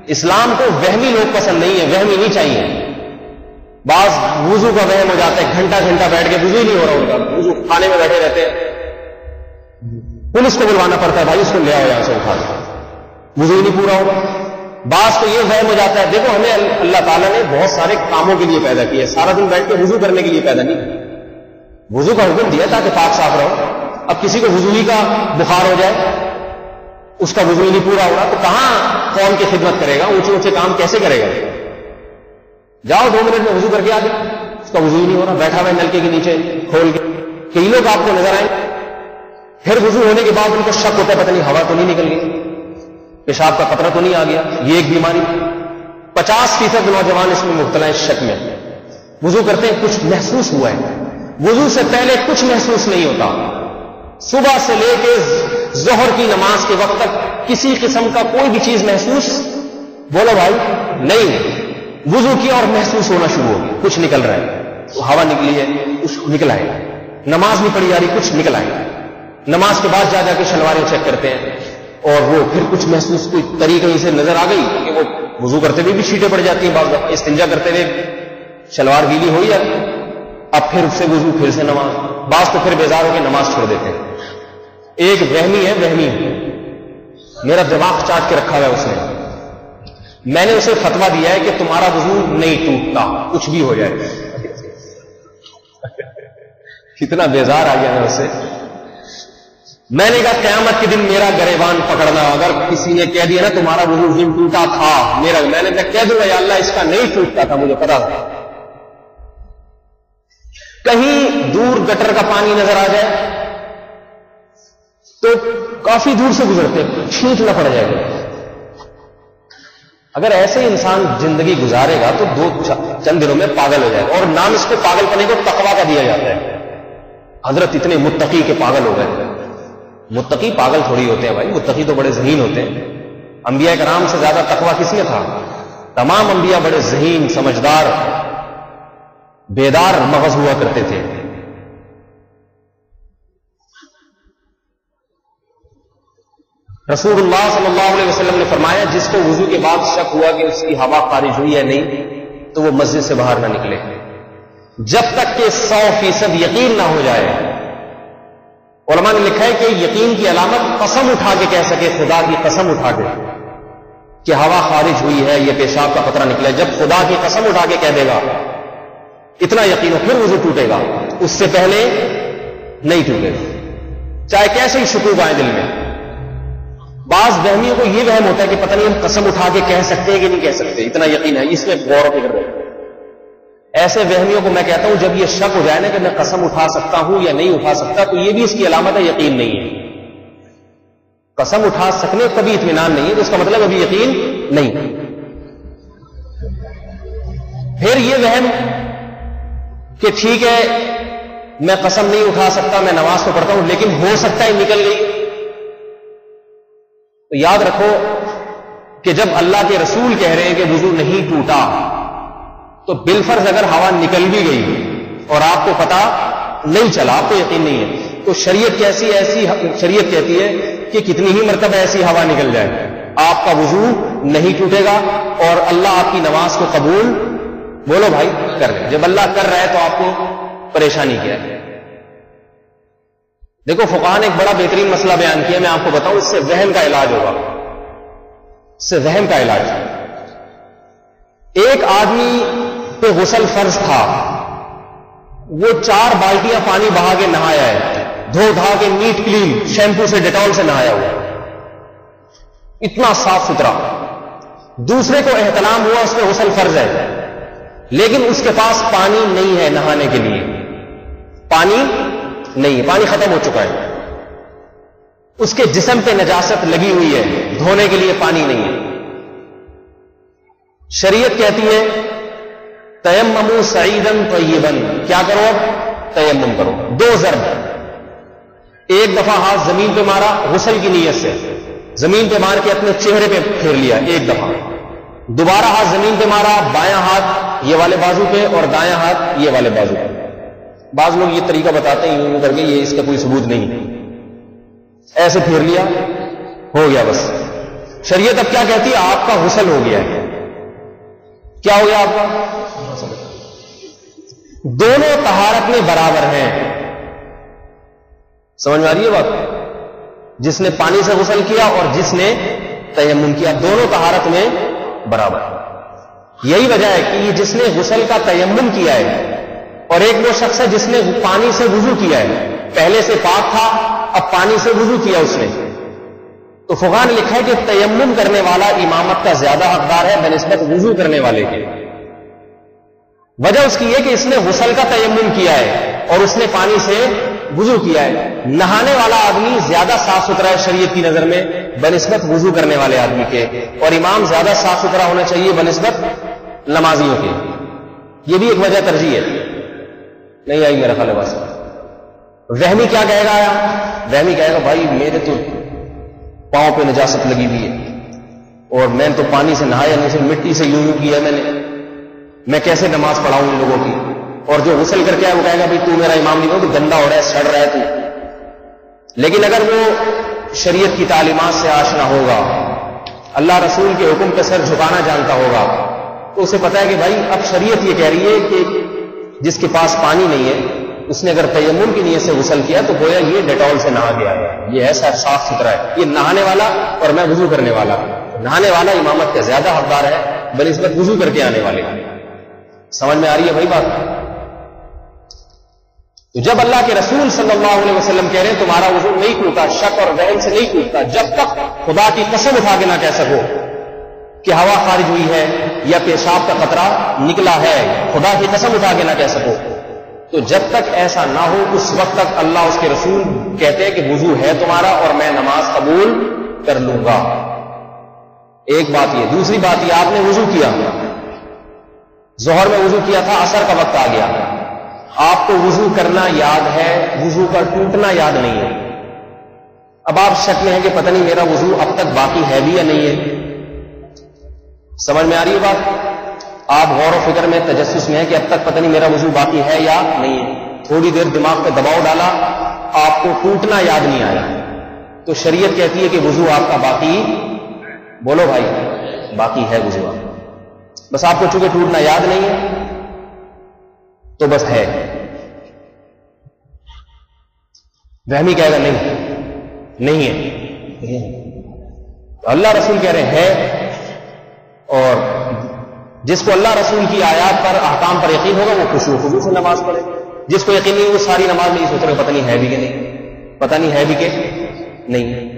اسلام کو وہمی لوگ پسند نہیں ہے، وہمی نہیں چاہیے. بعض وضو کا وہم ہو جاتا ہے، گھنٹہ گھنٹہ بیٹھ کے وضو نہیں ہو رہا ان کا، وضو کھانے میں بیٹھے رہتے ہیں، پولیس کو بلوانا پڑتا ہے، بھائی اس کو لے آؤ یہاں سے اٹھا کے، وضو ہی نہیں پورا ہوگا. بعض کو یہ وہم ہو جاتا ہے. دیکھو ہمیں اللہ تعالیٰ نے بہت سارے کاموں کے لیے پیدا کیا ہے، سارا دن بیٹھ کے وضو کرنے کے لیے پیدا نہیں. وضو کا حکم دیا تاکہ پاک صاف رہو. اب کسی کو وضو ہی کا بخار ہو جائے، اس کا وضو ہی نہیں پورا ہو رہا، تو کہاں قوم کی خدمت کرے گا، اونچے اونچے کام کیسے کرے گا؟ جاؤ 2 منٹ میں وضو کر کے آ جائے، اس کا وضو ہی نہیں ہو رہا، بیٹھا ہوا ہے نلکے کے نیچے کھول کے. کئی لوگ آپ کو نظر آئیں، پھر وضو ہونے کے بعد ان کو شک ہوتا ہے پتہ نہیں ہوا تو نہیں نکل گئی، پیشاب کا قطرہ تو نہیں آ گیا. یہ ایک بیماری. 50% نوجوان اس میں مبتلا ہے، شک میں. وضو کرتے ہیں کچھ محسوس ہوا ہے، وضو سے پہلے کچھ محسوس نہیں ہوتا. صبح سے لے کے ظہر کی نماز کے وقت تک کسی قسم کا کوئی بھی چیز محسوس بولو بھائی نہیں. وضو کیا اور محسوس ہونا شروع ہو گیا، کچھ نکل رہا ہے، ہوا نکلی ہے کچھ نکل آئے. نماز نہیں پڑھی جا رہی، کچھ نکل آئے. نماز کے بعد جا کے شلواریں چیک کرتے ہیں اور وہ پھر کچھ محسوس کوئی طریقے سے نظر آ گئی کہ وہ وضو کرتے ہوئے بھی چھینٹیں پڑ جاتی ہیں، بعض دفعہ استنجا کرتے ہوئے شلوار گیلی ہو جاتی ہے، اب پھر سے وضو، پھر سے نماز. بعض تو پھر بیزار ہو کے نماز چھوڑ دیتے ہیں. ایک وہمی ہے، وہمی میرا دماغ چاٹ کے رکھا ہوا ہے اس نے. میں نے اسے فتویٰ دیا ہے کہ تمہارا وضو نہیں ٹوٹتا کچھ بھی ہو جائے. کتنا بیزار آ گیا ہے اسے. میں نے کہا قیامت کے دن میرا گریبان پکڑنا، اگر کسی نے کہہ دیا نا تمہارا وضو نہیں ٹوٹا تھا، میں نے کہہ دوں گا یا اللہ اس کا نہیں ٹوٹتا تھا، مجھے پتا تھا. کہیں دور گٹر کا پانی نظر آ جائے تو کافی دور سے گزرتے، چھینٹنا پڑ جائے گا. اگر ایسے انسان زندگی گزارے گا تو 2 دنوں میں پاگل ہو جائے گا. اور نام اس کو پاگل پنے کو تقویٰ کا دیا جاتا ہے. حضرت اتنے متقی کے پاگل ہو گئے. متقی پاگل تھوڑی ہوتے ہیں بھائی، متقی تو بڑے ذہین ہوتے ہیں. انبیاء کرام سے زیادہ تقویٰ کس میں تھا؟ تمام انبیاء بڑے ذہین، سمجھدار، بیدار مغز ہوا کرتے تھے. رسول اللہ صلی اللہ علیہ وسلم نے فرمایا جس کو وضو کے بعد شک ہوا کہ اس کی ہوا خارج ہوئی ہے نہیں تو وہ مسجد سے باہر نہ نکلے جب تک کہ 100% یقین نہ ہو جائے. علماء نے لکھا ہے کہ یقین کی علامت قسم اٹھا کے کہہ سکے، خدا کی قسم اٹھا کے کہ ہوا خارج ہوئی ہے، یہ پیشاب کا قطرہ نکلا ہے. جب خدا کی قسم اٹھا کے کہہ دے گا اتنا یقین ہو پھر وضو ٹوٹے گا، اس سے پہلے نہیں ٹوٹے گا، چاہے کیسے ہی شکوک آئے دل میں. بعض وہمیوں کو یہ وہم ہوتا ہے کہ پتہ نہیں ہم قسم اٹھا کے کہہ سکتے ہیں کہ نہیں کہہ سکتے، اتنا یقین ہے، اس میں غور و فکر رہے. ایسے وہمیوں کو میں کہتا ہوں جب یہ شک ہو جائے نا کہ میں قسم اٹھا سکتا ہوں یا نہیں اٹھا سکتا تو یہ بھی اس کی علامت ہے یقین نہیں ہے. قسم اٹھا سکنے کبھی اطمینان نہیں ہے تو اس کا مطلب ابھی یقین نہیں. پھر یہ وہم کہ ٹھیک ہے میں قسم نہیں اٹھا سکتا، میں نماز تو پڑھتا ہوں لیکن ہو سکتا ہے نکل گئی. تو یاد رکھو کہ جب اللہ کے رسول کہہ رہے ہیں کہ وضو نہیں ٹوٹا تو بالفرض اگر ہوا نکل بھی گئی اور آپ کو پتا نہیں چلا، آپ کو یقین نہیں ہے، تو شریعت شریعت کہتی ہے کہ کتنی ہی مرتبہ ایسی ہوا نکل جائے آپ کا وضو نہیں ٹوٹے گا اور اللہ آپ کی نماز کو قبول بولو بھائی کر لے. جب اللہ کر رہا ہے تو آپ کو پریشانی کیا ہے؟ دیکھو فقہاء نے ایک بڑا بہترین مسئلہ بیان کیا، میں آپ کو بتاؤں، اس سے وہم کا علاج ہوگا. اس سے وہم کا علاج. ایک آدمی پہ غسل فرض تھا، وہ 4 بالٹیاں پانی بہا کے نہایا ہے، دھو دھا کے نیٹ کلین شیمپو سے ڈیٹول سے نہایا ہوا، اتنا صاف ستھرا. دوسرے کو احتلام ہوا، اس پہ غسل فرض ہے لیکن اس کے پاس پانی نہیں ہے نہانے کے لیے، پانی نہیں ہے، پانی ختم ہو چکا ہے، اس کے جسم پہ نجاست لگی ہوئی ہے، دھونے کے لیے پانی نہیں ہے. شریعت کہتی ہے تیمموا سعیدا طیبا، کیا کرو اب؟ تیمم کرو. 2 ضرب، ایک دفعہ ہاتھ زمین پہ مارا غسل کی نیت سے، زمین پہ مار کے اپنے چہرے پہ پھیر لیا ایک دفعہ، دوبارہ ہاتھ زمین پہ مارا، بایاں ہاتھ یہ والے بازو پہ اور دایاں ہاتھ یہ والے بازو پہ. بعض لوگ یہ طریقہ بتاتے ہیں یوں کر کے، یہ اس کا کوئی ثبوت نہیں، ایسے پھیر لیا ہو گیا بس. شریعت اب کیا کہتی ہے؟ آپ کا غسل ہو گیا ہے. کیا ہو گیا آپ کا؟ دونوں طہارت میں برابر ہیں. سمجھ میں آ رہی ہے بات؟ جس نے پانی سے غسل کیا اور جس نے تیمم کیا، دونوں طہارت میں برابر. یہی وجہ ہے کہ جس نے غسل کا تیمم کیا ہے اور ایک وہ شخص ہے جس نے پانی سے وضو کیا ہے، پہلے سے پاک تھا اب پانی سے وضو کیا اس نے، تو فقہاء نے لکھا ہے کہ تیمم کرنے والا امامت کا زیادہ حقدار ہے بنسبت وضو کرنے والے کے. وجہ اس کی یہ کہ اس نے غسل کا تیمم کیا ہے اور اس نے پانی سے وضو کیا ہے. نہانے والا آدمی زیادہ صاف ستھرا ہے شریعت کی نظر میں بنسبت وضو کرنے والے آدمی کے، اور امام زیادہ صاف ستھرا ہونا چاہیے بنسبت نمازیوں کے. یہ بھی ایک وجہ ترجیح ہے. نہیں آئی میرا خیال ہے بس. وہمی کیا کہے گا؟ وہمی کہے گا بھائی میرے تو پاؤں پہ نجاست لگی ہوئی ہے اور میں تو پانی سے نہایا نہیں، سے مٹی سے یوں کیا میں کیسے نماز پڑھاؤں ان لوگوں کی؟ اور جو غسل کر کے آئے وہ کہے گا بھائی تو میرا امام نہیں ہو، تو گندا ہو رہا ہے، سڑ رہا ہے تو. لیکن اگر وہ شریعت کی تعلیمات سے آشنا ہوگا، اللہ رسول کے حکم پہ سر جھکانا جانتا ہوگا، تو اسے پتا ہے کہ بھائی اب شریعت یہ کہہ رہی ہے کہ جس کے پاس پانی نہیں ہے اس نے اگر تیمم کی نیت سے غسل کیا تو گویا یہ ڈیٹول سے نہا گیا ہے، یہ ایسا صاف ستھرا ہے، یہ نہانے والا اور میں وضو کرنے والا. نہانے والا امامت کا زیادہ حقدار ہے بنسبت وضو کر کے آنے والے. سمجھ میں آ رہی ہے بھائی بات؟ تو جب اللہ کے رسول صلی اللہ علیہ وسلم کہہ رہے ہیں تمہارا وضو نہیں ٹوٹا، شک اور وہم سے نہیں ٹوٹتا جب تک خدا کی قسم اٹھا کے نہ کہہ سکو کہ ہوا خارج ہوئی ہے یا پیشاب کا قطرہ نکلا ہے، خدا کی قسم اٹھا کے نہ کہہ سکو، تو جب تک ایسا نہ ہو اس وقت تک اللہ اس کے رسول کہتے ہیں کہ وضو ہے تمہارا اور میں نماز قبول کر لوں گا. ایک بات یہ. دوسری بات یہ، آپ نے وضو کیا، ظہر میں وضو کیا تھا، عصر کا وقت آ گیا، آپ کو وضو کرنا یاد ہے، وضو کا ٹوٹنا یاد نہیں ہے. اب آپ شک میں ہیں کہ پتہ نہیں میرا وضو اب تک باقی ہے بھی یا نہیں ہے. سمجھ میں آ رہی ہے بات؟ آپ غور و فکر میں تجسس میں ہے کہ اب تک پتہ نہیں میرا وضو باقی ہے یا نہیں ہے. تھوڑی دیر دماغ پہ دباؤ ڈالا، آپ کو ٹوٹنا یاد نہیں آیا، تو شریعت کہتی ہے کہ وضو آپ کا باقی، بولو بھائی، باقی ہے وضو آپ کا. بس آپ کو چونکہ ٹوٹنا یاد نہیں ہے تو بس ہے. وہمی کہے گا نہیں ہے. اللہ رسول کہہ رہے ہیں، اور جس کو اللہ رسول کی آیات پر احکام پر یقین ہوگا وہ خشوع و خضوع سے نماز پڑھے. جس کو یقین نہیں وہ ساری نماز نہیں سوچ رہے پتہ نہیں ہے بھی کہ نہیں، پتہ نہیں ہے بھی کہ نہیں.